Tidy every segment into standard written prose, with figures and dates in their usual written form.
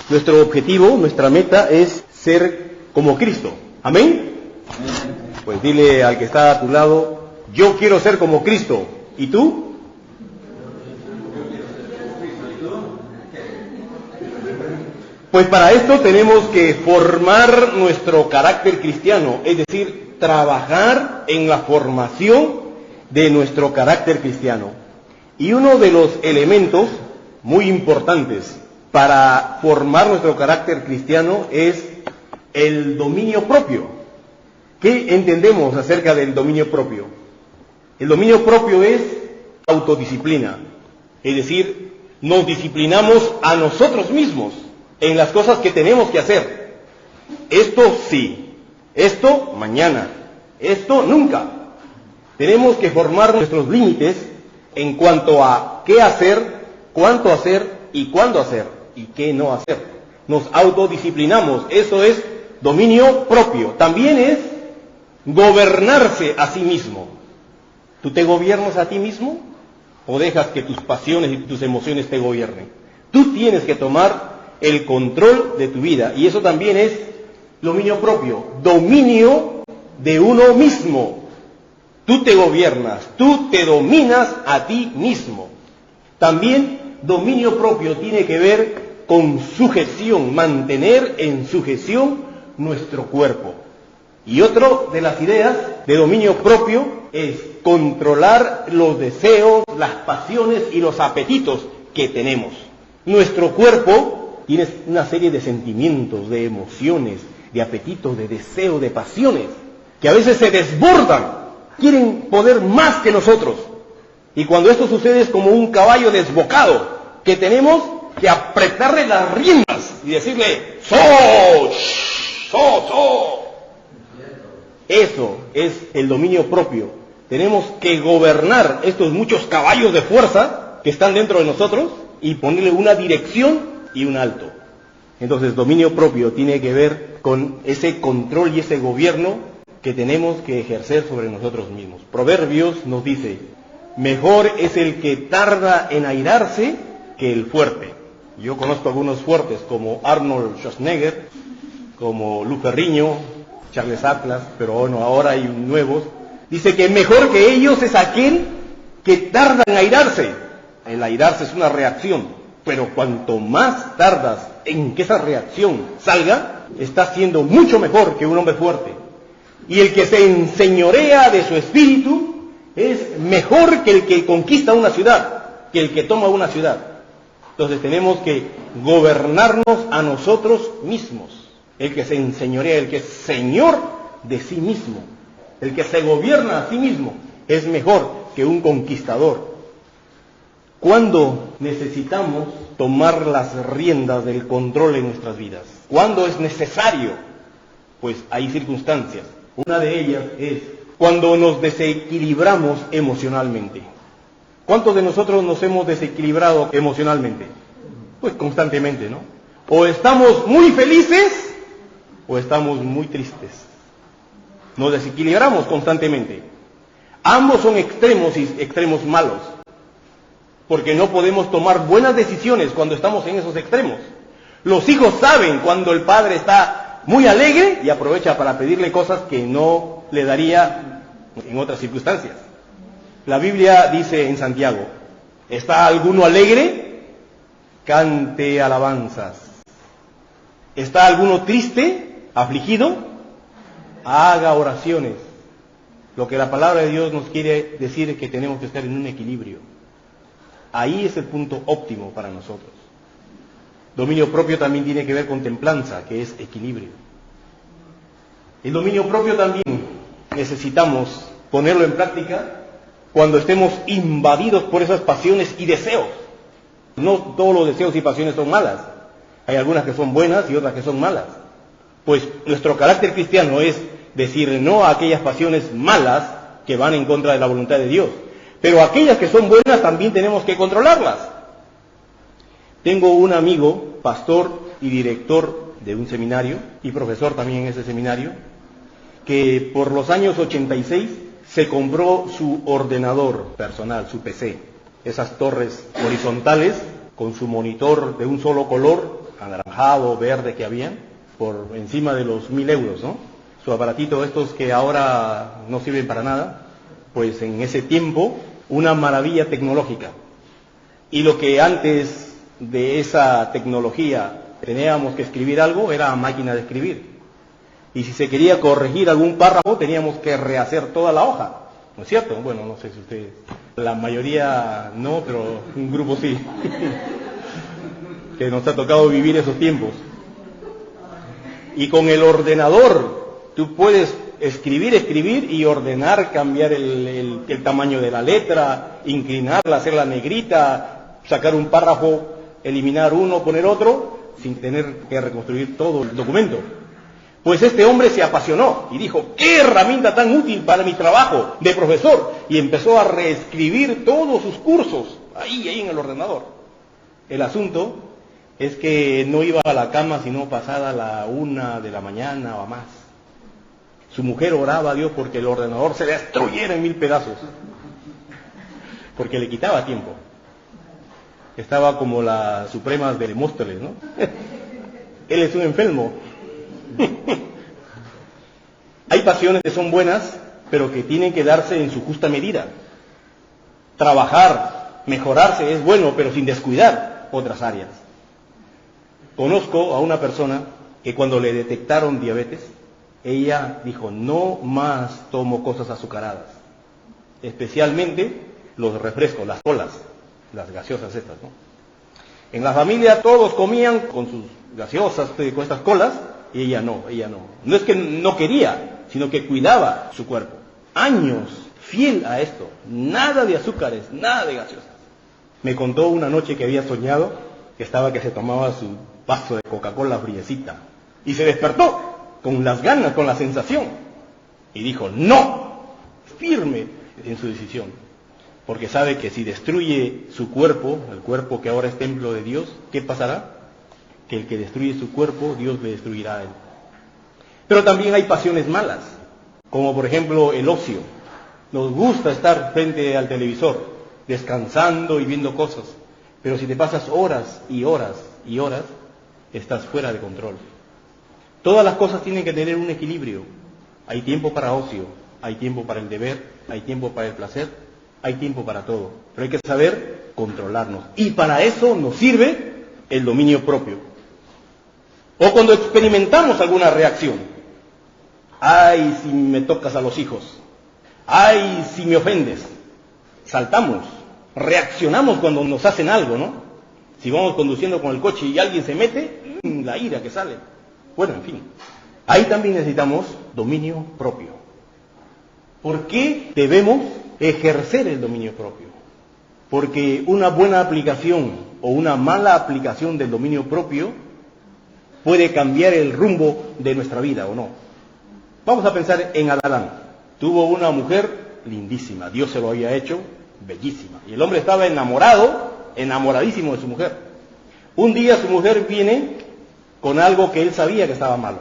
Nuestro objetivo, nuestra meta es ser como Cristo. ¿Amén? Pues dile al que está a tu lado, yo quiero ser como Cristo. ¿Y tú? Pues para esto tenemos que formar nuestro carácter cristiano, es decir, trabajar en la formación de nuestro carácter cristiano. Y uno de los elementos muy importantes para formar nuestro carácter cristiano es el dominio propio. ¿Qué entendemos acerca del dominio propio? El dominio propio es autodisciplina, es decir, nos disciplinamos a nosotros mismos en las cosas que tenemos que hacer. Esto sí, esto mañana, esto nunca. Tenemos que formar nuestros límites en cuanto a qué hacer, cuánto hacer y cuándo hacer y qué no hacer. Nos autodisciplinamos, eso es dominio propio. También es gobernarse a sí mismo. ¿Tú te gobiernas a ti mismo o dejas que tus pasiones y tus emociones te gobiernen? Tú tienes que tomar el control de tu vida, y eso también es dominio propio, dominio de uno mismo. Tú te gobiernas, tú te dominas a ti mismo. También dominio propio tiene que ver con sujeción, mantener en sujeción nuestro cuerpo. Y otro de las ideas de dominio propio es controlar los deseos, las pasiones y los apetitos que tenemos. Nuestro cuerpo tiene una serie de sentimientos, de emociones, de apetitos, de deseos, de pasiones, que a veces se desbordan, quieren poder más que nosotros. Y cuando esto sucede es como un caballo desbocado, que tenemos que apretarle las riendas y decirle, ¡so! Eso es el dominio propio. Tenemos que gobernar estos muchos caballos de fuerza que están dentro de nosotros y ponerle una dirección y un alto. Entonces, dominio propio tiene que ver con ese control y ese gobierno que tenemos que ejercer sobre nosotros mismos. Proverbios nos dice, mejor es el que tarda en airarse que el fuerte. Yo conozco algunos fuertes como Arnold Schwarzenegger, como Lou Ferrigno, Charles Atlas, pero bueno, ahora hay nuevos. Dice que mejor que ellos es aquel que tarda en airarse. El airarse es una reacción. Pero cuanto más tardas en que esa reacción salga, estás siendo mucho mejor que un hombre fuerte. Y el que se enseñorea de su espíritu es mejor que el que conquista una ciudad, que el que toma una ciudad. Entonces tenemos que gobernarnos a nosotros mismos. El que se enseñorea, el que es señor de sí mismo, el que se gobierna a sí mismo, es mejor que un conquistador. ¿Cuándo necesitamos tomar las riendas del control en nuestras vidas? ¿Cuándo es necesario? Pues hay circunstancias. Una de ellas es cuando nos desequilibramos emocionalmente. ¿Cuántos de nosotros nos hemos desequilibrado emocionalmente? Pues constantemente, ¿no? O estamos muy felices o estamos muy tristes. Nos desequilibramos constantemente. Ambos son extremos y extremos malos. Porque no podemos tomar buenas decisiones cuando estamos en esos extremos. Los hijos saben cuando el padre está muy alegre y aprovecha para pedirle cosas que no le daría en otras circunstancias. La Biblia dice en Santiago, ¿está alguno alegre? Cante alabanzas. ¿Está alguno triste, afligido? Haga oraciones. Lo que la palabra de Dios nos quiere decir es que tenemos que estar en un equilibrio. Ahí es el punto óptimo para nosotros. Dominio propio también tiene que ver con templanza, que es equilibrio. El dominio propio también necesitamos ponerlo en práctica cuando estemos invadidos por esas pasiones y deseos. No todos los deseos y pasiones son malas. Hay algunas que son buenas y otras que son malas. Pues nuestro carácter cristiano es decir no a aquellas pasiones malas que van en contra de la voluntad de Dios. Pero aquellas que son buenas también tenemos que controlarlas. Tengo un amigo, pastor y director de un seminario, y profesor también en ese seminario, que por los años 86 se compró su ordenador personal, su PC. Esas torres horizontales con su monitor de un solo color, anaranjado. anaranjado, verde que habían, por encima de los 1.000 euros, ¿no? Su aparatito, estos que ahora no sirven para nada, pues en ese tiempo, una maravilla tecnológica. Y lo que antes de esa tecnología teníamos que escribir algo, era a máquina de escribir. Y si se quería corregir algún párrafo, teníamos que rehacer toda la hoja. ¿No es cierto? Bueno, no sé si ustedes... La mayoría no, pero un grupo sí. Que nos ha tocado vivir esos tiempos. Y con el ordenador, tú puedes escribir y ordenar, cambiar el tamaño de la letra, inclinarla, hacerla negrita, sacar un párrafo, eliminar uno, poner otro, sin tener que reconstruir todo el documento. Pues este hombre se apasionó y dijo, ¡qué herramienta tan útil para mi trabajo de profesor! Y empezó a reescribir todos sus cursos, ahí en el ordenador. El asunto es que no iba a la cama sino pasada la 1 de la mañana o más. Su mujer oraba a Dios porque el ordenador se destruyera en 1000 pedazos, porque le quitaba tiempo. Estaba como las Supremas de Demóstenes, ¿no? Él es un enfermo. Hay pasiones que son buenas, pero que tienen que darse en su justa medida. Trabajar, mejorarse es bueno, pero sin descuidar otras áreas. Conozco a una persona que cuando le detectaron diabetes, ella dijo, no más tomo cosas azucaradas, especialmente los refrescos, las colas, las gaseosas estas, ¿no? En la familia todos comían con sus gaseosas, con estas colas, y ella no. No es que no quería, sino que cuidaba su cuerpo. Años fiel a esto, nada de azúcares, nada de gaseosas. Me contó una noche que había soñado que se tomaba su vaso de Coca-Cola friecita, y se despertó con las ganas, con la sensación, y dijo, no, firme en su decisión, porque sabe que si destruye su cuerpo, el cuerpo que ahora es templo de Dios, ¿qué pasará? Que el que destruye su cuerpo, Dios le destruirá a él. Pero también hay pasiones malas, como por ejemplo el ocio. Nos gusta estar frente al televisor, descansando y viendo cosas, pero si te pasas horas y horas y horas, estás fuera de control. Todas las cosas tienen que tener un equilibrio. Hay tiempo para ocio, hay tiempo para el deber, hay tiempo para el placer, hay tiempo para todo. Pero hay que saber controlarnos. Y para eso nos sirve el dominio propio. O cuando experimentamos alguna reacción. ¡Ay, si me tocas a los hijos! ¡Ay, si me ofendes! Saltamos, reaccionamos cuando nos hacen algo, ¿no? Si vamos conduciendo con el coche y alguien se mete, la ira que sale. Bueno, en fin. Ahí también necesitamos dominio propio. ¿Por qué debemos ejercer el dominio propio? Porque una buena aplicación o una mala aplicación del dominio propio puede cambiar el rumbo de nuestra vida, ¿o no? Vamos a pensar en Adán. Tuvo una mujer lindísima, Dios se lo había hecho, bellísima. Y el hombre estaba enamoradísimo de su mujer. Un día su mujer viene con algo que él sabía que estaba malo,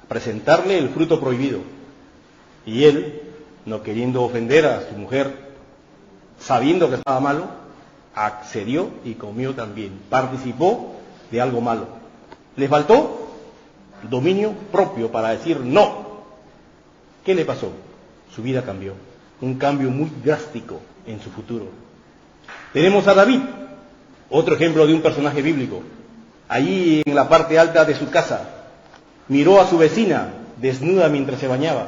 presentarle el fruto prohibido. Y él, no queriendo ofender a su mujer, sabiendo que estaba malo, accedió y comió también, participó de algo malo. Le faltó dominio propio para decir no. ¿Qué le pasó? Su vida cambió, un cambio muy drástico en su futuro. Tenemos a David, otro ejemplo de un personaje bíblico. Allí en la parte alta de su casa, miró a su vecina desnuda mientras se bañaba.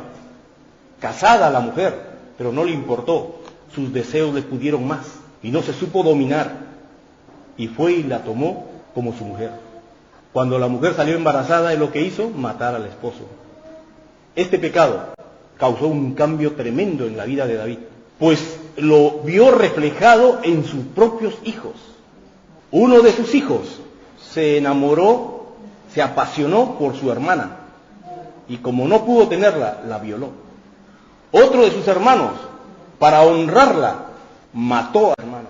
Casada la mujer, pero no le importó. Sus deseos le pudieron más y no se supo dominar. Y fue y la tomó como su mujer. Cuando la mujer salió embarazada, lo que hizo, matar al esposo. Este pecado causó un cambio tremendo en la vida de David, pues lo vio reflejado en sus propios hijos. Uno de sus hijos se enamoró, se apasionó por su hermana, y como no pudo tenerla, la violó. Otro de sus hermanos, para honrarla, mató a la hermana.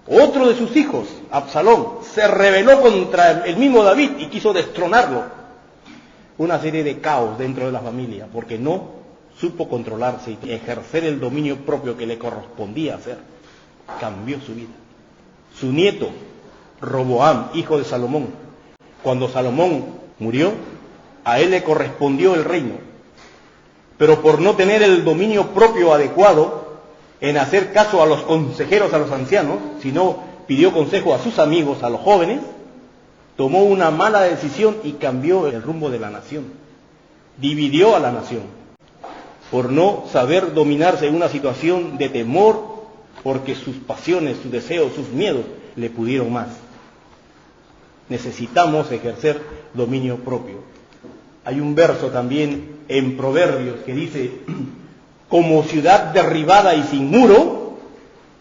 Otro de sus hijos, Absalón, se rebeló contra el mismo David y quiso destronarlo. Una serie de caos dentro de la familia, porque no supo controlarse y ejercer el dominio propio que le correspondía hacer. Cambió su vida. Su nieto, Roboam, hijo de Salomón, Cuando Salomón murió, a él le correspondió el reino, pero por no tener el dominio propio adecuado en hacer caso a los consejeros, a los ancianos, sino pidió consejo a sus amigos, a los jóvenes, tomó una mala decisión y cambió el rumbo de la nación. Dividió a la nación por no saber dominarse en una situación de temor, porque sus pasiones, sus deseos, sus miedos le pudieron más. Necesitamos ejercer dominio propio. Hay un verso también en Proverbios que dice: como ciudad derribada y sin muro,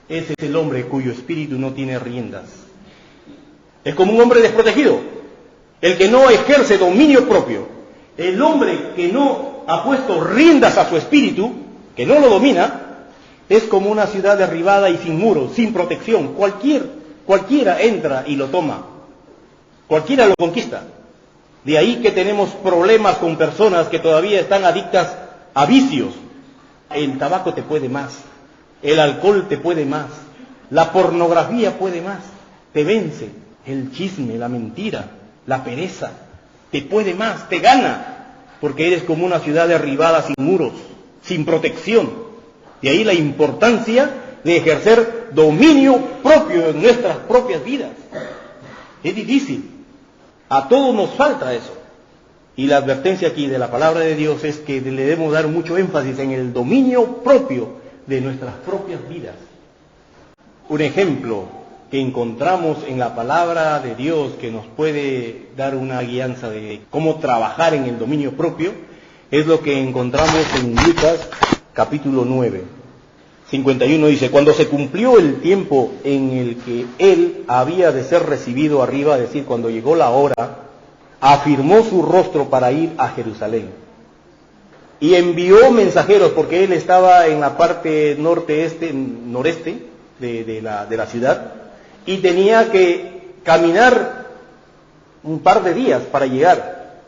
ese es el hombre cuyo espíritu no tiene riendas. Es como un hombre desprotegido, el que no ejerce dominio propio. El hombre que no ha puesto riendas a su espíritu, que no lo domina, es como una ciudad derribada y sin muros, sin protección. Cualquiera entra y lo toma. Cualquiera lo conquista. De ahí que tenemos problemas con personas que todavía están adictas a vicios. El tabaco te puede más, el alcohol te puede más, la pornografía puede más, te vence. El chisme, la mentira, la pereza, te puede más, te gana, porque eres como una ciudad derribada sin muros, sin protección. De ahí la importancia de ejercer dominio propio en nuestras propias vidas. Es difícil, a todos nos falta eso. Y la advertencia aquí de la palabra de Dios es que le debemos dar mucho énfasis en el dominio propio de nuestras propias vidas. Un ejemplo que encontramos en la palabra de Dios que nos puede dar una guianza de cómo trabajar en el dominio propio es lo que encontramos en Lucas capítulo 9, 51. Dice: cuando se cumplió el tiempo en el que él había de ser recibido arriba, es decir, cuando llegó la hora, afirmó su rostro para ir a Jerusalén y envió mensajeros, porque él estaba en la parte noreste de la ciudad, y tenía que caminar un par de días para llegar.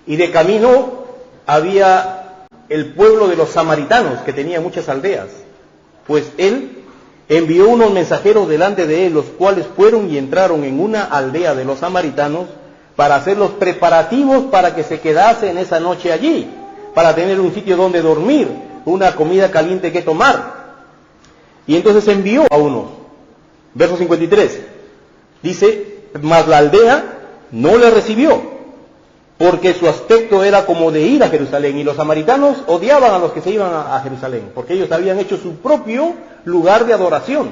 Y de camino había el pueblo de los samaritanos, que tenía muchas aldeas. Pues él envió unos mensajeros delante de él, los cuales fueron y entraron en una aldea de los samaritanos para hacer los preparativos para que se quedase en esa noche allí, para tener un sitio donde dormir, una comida caliente que tomar. Y entonces envió a unos. Verso 53, dice: mas la aldea no le recibió, porque su aspecto era como de ir a Jerusalén, y los samaritanos odiaban a los que se iban a Jerusalén, porque ellos habían hecho su propio lugar de adoración,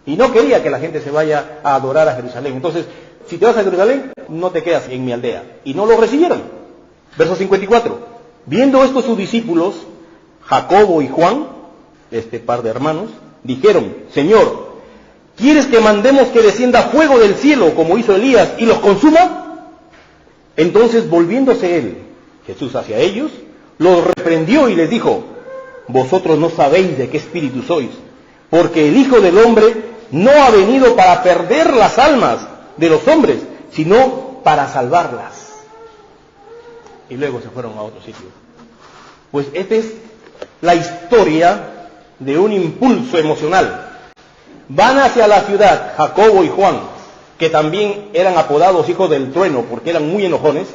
y no quería que la gente se vaya a adorar a Jerusalén. Entonces, si te vas a Jerusalén, no te quedas en mi aldea. Y no lo recibieron. Verso 54, viendo esto sus discípulos, Jacobo y Juan, este par de hermanos, dijeron: Señor, ¿quieres que mandemos que descienda fuego del cielo como hizo Elías y los consuma? Entonces, volviéndose él, Jesús, hacia ellos, los reprendió y les dijo: vosotros no sabéis de qué espíritu sois, porque el Hijo del Hombre no ha venido para perder las almas de los hombres, sino para salvarlas. Y luego se fueron a otro sitio. Pues esta es la historia de un impulso emocional. Van hacia la ciudad Jacobo y Juan, que también eran apodados hijos del trueno porque eran muy enojones.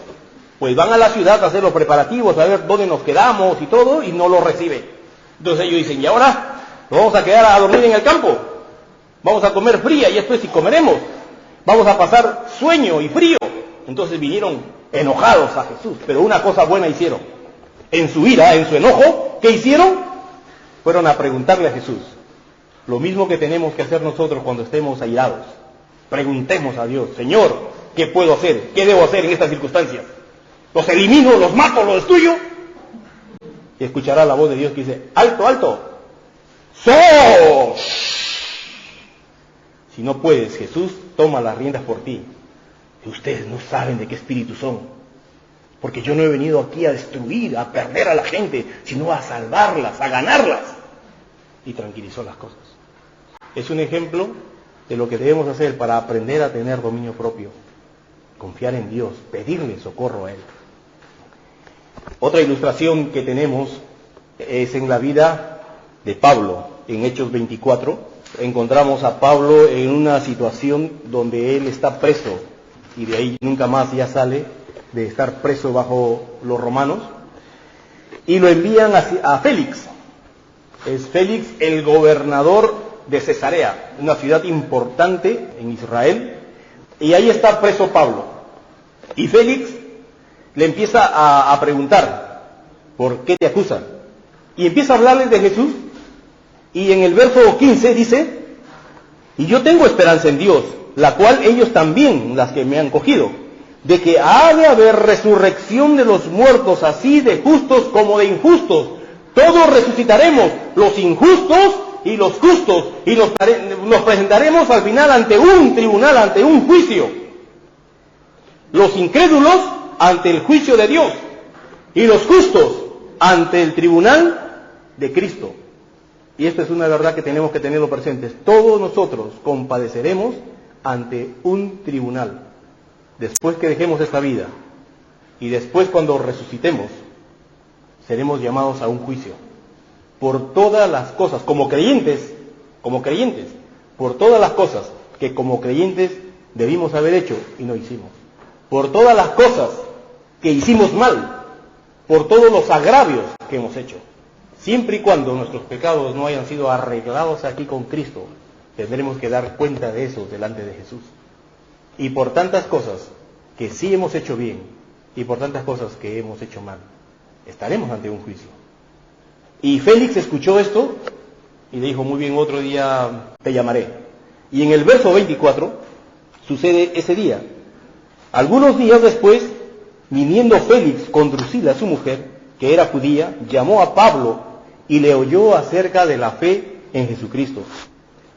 Pues van a la ciudad a hacer los preparativos, a ver dónde nos quedamos y todo, y no lo reciben. Entonces ellos dicen: ¿y ahora nos vamos a quedar a dormir en el campo? Vamos a comer fría, y después si comeremos vamos a pasar sueño y frío. Entonces vinieron enojados a Jesús, pero una cosa buena hicieron. En su ira, en su enojo, ¿qué hicieron? Fueron a preguntarle a Jesús. Lo mismo que tenemos que hacer nosotros cuando estemos airados. Preguntemos a Dios: Señor, ¿qué puedo hacer? ¿Qué debo hacer en estas circunstancias? ¿Los elimino, los mato, los destruyo? Y escuchará la voz de Dios que dice: alto, alto. ¡Sos! Si no puedes, Jesús toma las riendas por ti. Y ustedes no saben de qué espíritu son, porque yo no he venido aquí a destruir, a perder a la gente, sino a salvarlas, a ganarlas. Y tranquilizó las cosas. Es un ejemplo de lo que debemos hacer para aprender a tener dominio propio. Confiar en Dios, pedirle socorro a Él. Otra ilustración que tenemos es en la vida de Pablo. En Hechos 24 encontramos a Pablo en una situación donde él está preso y de ahí nunca más ya sale de estar preso bajo los romanos, y lo envían a Félix. Es Félix el gobernador de Cesarea, una ciudad importante en Israel, y ahí está preso Pablo. Y Félix le empieza a preguntar, ¿por qué te acusan? Y empieza a hablarles de Jesús, y en el verso 15 dice, y yo tengo esperanza en Dios, la cual ellos también, las que me han cogido, de que ha de haber resurrección de los muertos, así de justos como de injustos. Todos resucitaremos, los injustos y los justos, y nos presentaremos al final ante un tribunal, ante un juicio. Los incrédulos ante el juicio de Dios, y los justos ante el tribunal de Cristo. Y esta es una verdad que tenemos que tenerlo presentes. Todos nosotros compadeceremos ante un tribunal. Después que dejemos esta vida, y después cuando resucitemos, seremos llamados a un juicio. Por todas las cosas, como creyentes, por todas las cosas que como creyentes debimos haber hecho y no hicimos. Por todas las cosas que hicimos mal, por todos los agravios que hemos hecho. Siempre y cuando nuestros pecados no hayan sido arreglados aquí con Cristo, tendremos que dar cuenta de eso delante de Jesús. Y por tantas cosas que sí hemos hecho bien, y por tantas cosas que hemos hecho mal, estaremos ante un juicio. Y Félix escuchó esto, y le dijo, muy bien, otro día te llamaré. Y en el verso 24, sucede ese día. Algunos días después, viniendo Félix con Drusila, su mujer, que era judía, llamó a Pablo y le oyó acerca de la fe en Jesucristo.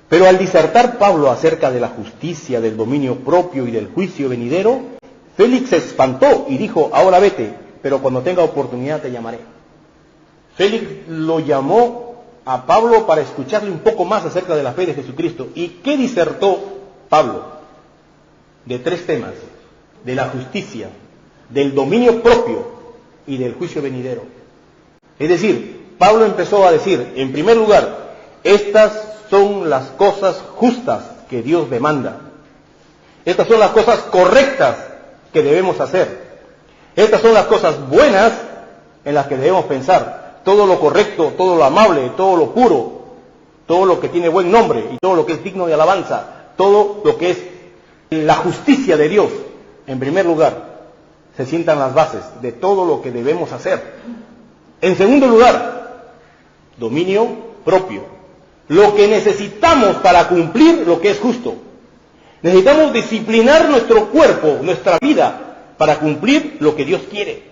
Pero al disertar Pablo acerca de la justicia, del dominio propio y del juicio venidero, Félix se espantó y dijo, ahora vete, pero cuando tenga oportunidad te llamaré. Félix lo llamó a Pablo para escucharle un poco más acerca de la fe de Jesucristo. ¿Y qué disertó Pablo? De 3 temas: de la justicia, del dominio propio y del juicio venidero. Es decir, Pablo empezó a decir, en primer lugar, estas son las cosas justas que Dios demanda. Estas son las cosas correctas que debemos hacer. Estas son las cosas buenas en las que debemos pensar. Todo lo correcto, todo lo amable, todo lo puro, todo lo que tiene buen nombre y todo lo que es digno de alabanza, todo lo que es la justicia de Dios, en primer lugar, se sientan las bases de todo lo que debemos hacer. En segundo lugar, dominio propio. Lo que necesitamos para cumplir lo que es justo. Necesitamos disciplinar nuestro cuerpo, nuestra vida, para cumplir lo que Dios quiere.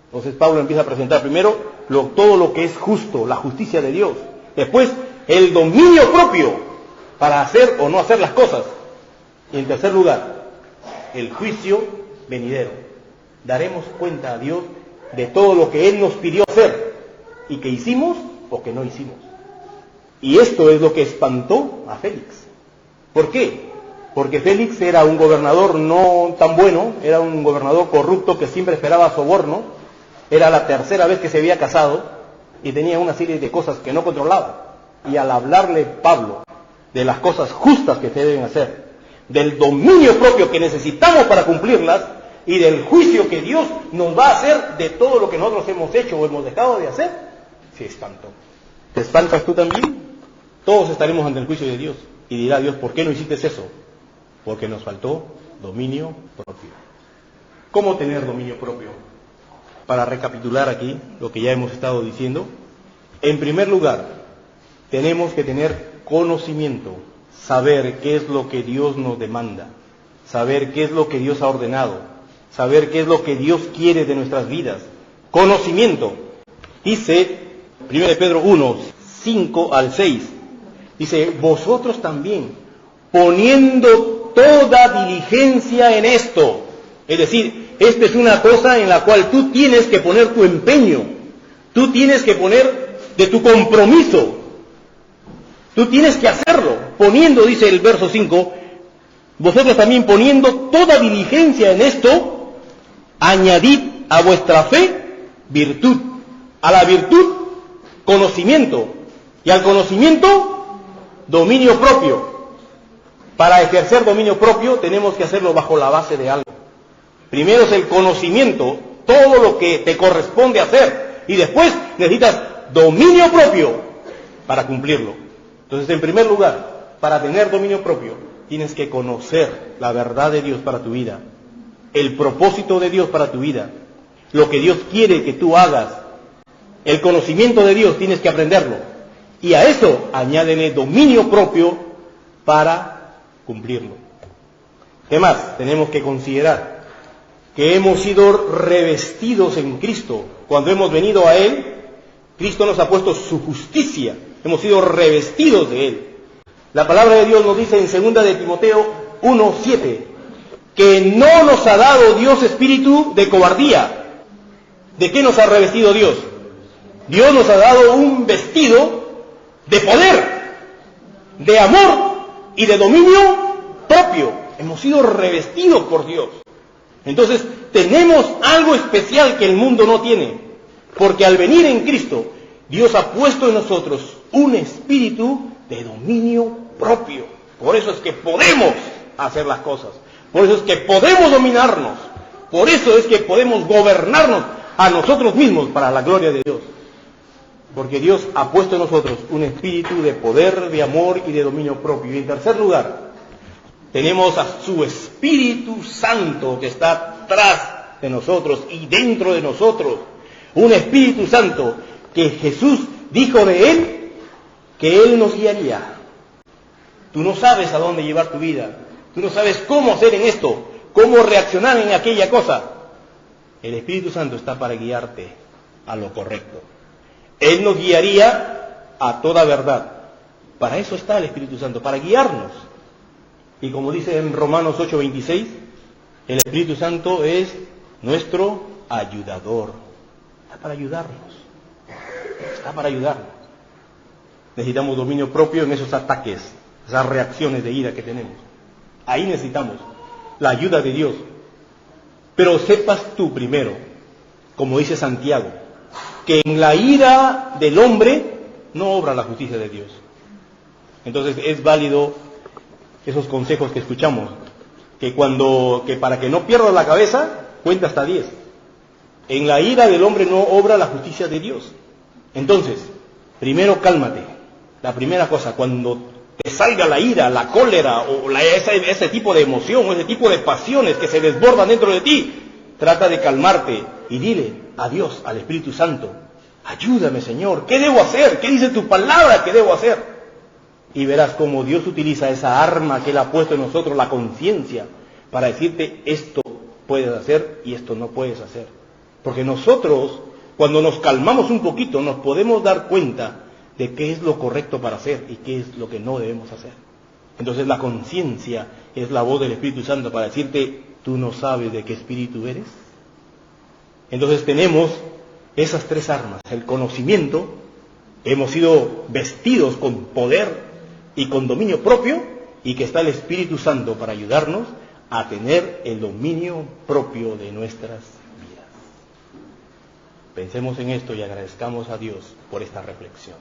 Entonces Pablo empieza a presentar primero todo lo que es justo, la justicia de Dios. Después, el dominio propio para hacer o no hacer las cosas. Y en tercer lugar, el juicio venidero. Daremos cuenta a Dios de todo lo que Él nos pidió hacer y que hicimos o que no hicimos. Y esto es lo que espantó a Félix. ¿Por qué? Porque Félix era un gobernador no tan bueno, era un gobernador corrupto que siempre esperaba soborno, era la tercera vez que se había casado y tenía una serie de cosas que no controlaba. Y al hablarle Pablo de las cosas justas que se deben hacer, del dominio propio que necesitamos para cumplirlas y del juicio que Dios nos va a hacer de todo lo que nosotros hemos hecho o hemos dejado de hacer, se espantó. ¿Te espantas tú también? Todos estaremos ante el juicio de Dios y dirá Dios, ¿por qué no hiciste eso? Porque nos faltó dominio propio. ¿Cómo tener dominio propio? Para recapitular aquí lo que ya hemos estado diciendo, en primer lugar, tenemos que tener conocimiento, saber qué es lo que Dios nos demanda, saber qué es lo que Dios ha ordenado, saber qué es lo que Dios quiere de nuestras vidas. Conocimiento. Dice 1 Pedro 1, 5 al 6, dice, vosotros también, poniendo toda diligencia en esto. Es decir, esta es una cosa en la cual tú tienes que poner tu empeño, tú tienes que poner de tu compromiso, tú tienes que hacerlo, poniendo, dice el verso 5, vosotros también poniendo toda diligencia en esto, añadid a vuestra fe virtud, a la virtud conocimiento, y al conocimiento dominio propio, Para ejercer dominio propio tenemos que hacerlo bajo la base de algo. Primero es el conocimiento, todo lo que te corresponde hacer, y después necesitas dominio propio para cumplirlo. Entonces, en primer lugar, para tener dominio propio, tienes que conocer la verdad de Dios para tu vida, el propósito de Dios para tu vida, lo que Dios quiere que tú hagas. El conocimiento de Dios tienes que aprenderlo, y a eso añádele dominio propio para cumplirlo. ¿Qué más? Tenemos que considerar que hemos sido revestidos en Cristo. Cuando hemos venido a Él, Cristo nos ha puesto su justicia, hemos sido revestidos de Él. La palabra de Dios nos dice en 2 de Timoteo 1:7, que no nos ha dado Dios espíritu de cobardía. ¿De qué nos ha revestido Dios? Dios nos ha dado un vestido de poder, de amor y de dominio propio. Hemos sido revestidos por Dios. Entonces, tenemos algo especial que el mundo no tiene, porque al venir en Cristo, Dios ha puesto en nosotros un espíritu de dominio propio. Por eso es que podemos hacer las cosas, por eso es que podemos dominarnos, por eso es que podemos gobernarnos a nosotros mismos para la gloria de Dios. Porque Dios ha puesto en nosotros un espíritu de poder, de amor y de dominio propio. Y en tercer lugar, tenemos a su Espíritu Santo que está atrás de nosotros y dentro de nosotros. Un Espíritu Santo que Jesús dijo de Él que Él nos guiaría. Tú no sabes a dónde llevar tu vida. Tú no sabes cómo hacer en esto, cómo reaccionar en aquella cosa. El Espíritu Santo está para guiarte a lo correcto. Él nos guiaría a toda verdad. Para eso está el Espíritu Santo, para guiarnos. Y como dice en Romanos 8:26, el Espíritu Santo es nuestro ayudador. Está para ayudarnos. Está para ayudarnos. Necesitamos dominio propio en esos ataques, esas reacciones de ira que tenemos. Ahí necesitamos la ayuda de Dios. Pero sepas tú primero, como dice Santiago, que en la ira del hombre no obra la justicia de Dios. Entonces es válido esos consejos que escuchamos, que para que no pierdas la cabeza, cuenta hasta 10. En la ira del hombre no obra la justicia de Dios. Entonces, primero cálmate. La primera cosa, cuando te salga la ira, la cólera, o ese tipo de emoción, o ese tipo de pasiones que se desbordan dentro de ti, trata de calmarte y dile a Dios, al Espíritu Santo, ayúdame Señor, ¿qué debo hacer? ¿Qué dice tu palabra que debo hacer? Y verás cómo Dios utiliza esa arma que Él ha puesto en nosotros, la conciencia, para decirte esto puedes hacer y esto no puedes hacer. Porque nosotros, cuando nos calmamos un poquito, nos podemos dar cuenta de qué es lo correcto para hacer y qué es lo que no debemos hacer. Entonces la conciencia es la voz del Espíritu Santo para decirte, ¿tú no sabes de qué espíritu eres? Entonces tenemos esas tres armas, el conocimiento, hemos sido vestidos con poder y con dominio propio, y que está el Espíritu Santo para ayudarnos a tener el dominio propio de nuestras vidas. Pensemos en esto y agradezcamos a Dios por esta reflexión.